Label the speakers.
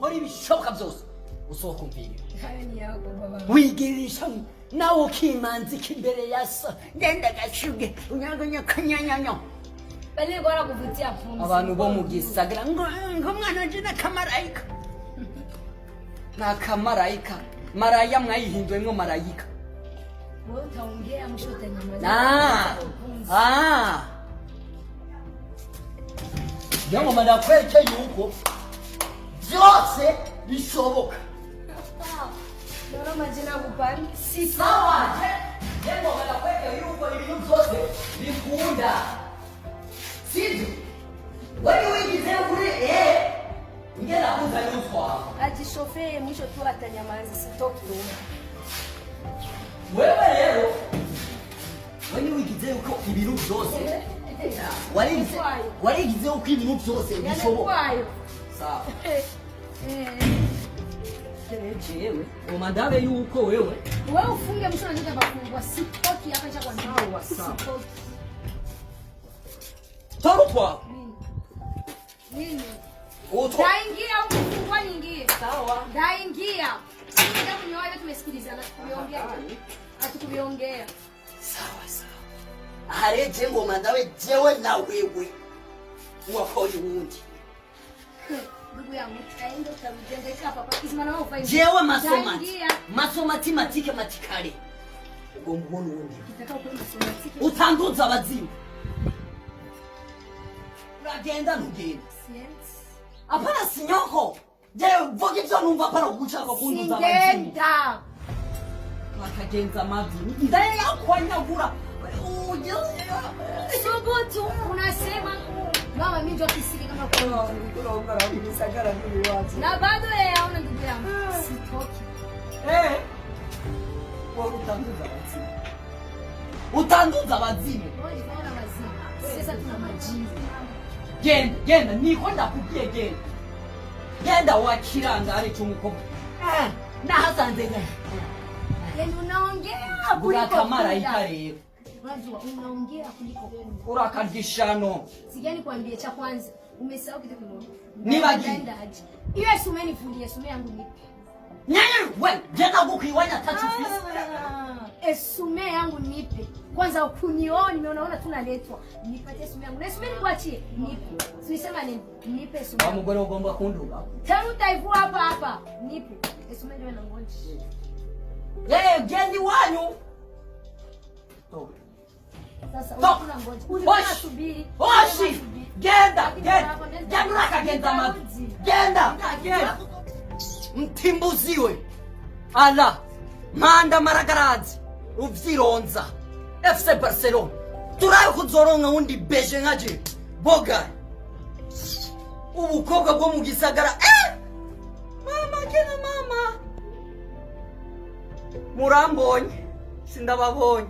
Speaker 1: nkora ibishoboka byose usohoka umvire
Speaker 2: Hani yako baba.
Speaker 1: wigirisha nawe ukimanza imbere ya so ngenda gashuge unyaganya kanyanyanya
Speaker 2: Bale bora kuvutia pumzi.
Speaker 1: abantu bo mu gisagara ngo mwana je nakamarayika nakamarayika maraya mwayihinduwemwo marayika
Speaker 2: Wewe utaongea mwisho utanyamaza.
Speaker 1: Yango madakweke yuko byose bishoboka.
Speaker 2: Noro majina kupani.
Speaker 1: Si sawa. Yango madakweke yuko ibintu byose bikunda. Sivyo? Wewe wigize kuri ngera kuza yutwa.
Speaker 2: Ajishofee mwisho tu atanyamaza sitoki.
Speaker 1: Wewe rero wewe wigize yuko ibintu byose warigize uko ibintu byose bishoboka. Sawa. Jewe umandabe yuko wewe
Speaker 2: ufunge mtu anaenda bafungwa sitoki hapa cha kwa sawa sitoki.
Speaker 1: Torupwa.
Speaker 2: Nini?
Speaker 1: Utwa.
Speaker 2: Daingia au kufungwa nyingine.
Speaker 1: Sawa.
Speaker 2: Daingia. Ndio kunyoa tumesikilizana tumeongea. Hatukuviongea.
Speaker 1: Sawa sawa. Hareje ngoma ndawe jewe na wewe. Wakoli wundi.
Speaker 2: Ndugu yangu kaenda utamjengeka hapa kizima na ufanye.
Speaker 1: Jewe masoma timatike matikale. Ugombono wundi.
Speaker 2: Kitaka kwenda somatike.
Speaker 1: Utanduza abazimu. Uragenda ntugenda. Apana sinyoko. Jewe vuga ivyo numva apana kugushaka kunduza abazimu.
Speaker 2: Singenda.
Speaker 1: Wakagenza mavi. Ndaye yakwanyagura.
Speaker 2: Subutu unasema mama mimi ndio kisiki kama kwa
Speaker 1: Unaongara unisagara mimi watu.
Speaker 2: na bado yeye haona ndugu yangu sitoki.
Speaker 1: Wewe utanduza abazimu. Utanduza abazimu.
Speaker 2: Wewe unaona mazimu. Sasa tuna majivu.
Speaker 1: Genda niko ndakubwiye genda. Genda wakiranga ari cy'umukobwa. Na hasanze genda.
Speaker 2: Yaani unaongea
Speaker 1: Bura kamarayika rero.
Speaker 2: Unajua unaongea kuliko wewe.
Speaker 1: Urakadishano.
Speaker 2: Sijani kuambia cha kwanza. Umesahau kitu kimoja.
Speaker 1: Nibagi.
Speaker 2: Hiyo sumeni fundie sume yangu nipe.
Speaker 1: Nyanya wewe genda gukiwanya touch office.
Speaker 2: Sume yangu nipe. Kwanza ukunioni unaona tunaletwa. Nipatie sume yangu. Na sume nikuachie. Nipe. Siisema nini? Nipe sume.
Speaker 1: Amugore ugomba kunduga.
Speaker 2: Taruta hivyo hapa. Nipe. Sume ndio nangonje.
Speaker 1: Gendi wanyu. Toka.
Speaker 2: Sasa unakula ngoja. Unasubiri.
Speaker 1: Oshi. Genda. Genda kagenda mavi. Genda. Mtimbuziwe. Ala. Manda maragarazi. Uvyironza. FC Barcelona. Turayo kuzoronka undi beje nkaje. Boga. Ubukobwa bwo mu gisagara. Mama kena mama. Murambonye. Sindababonye.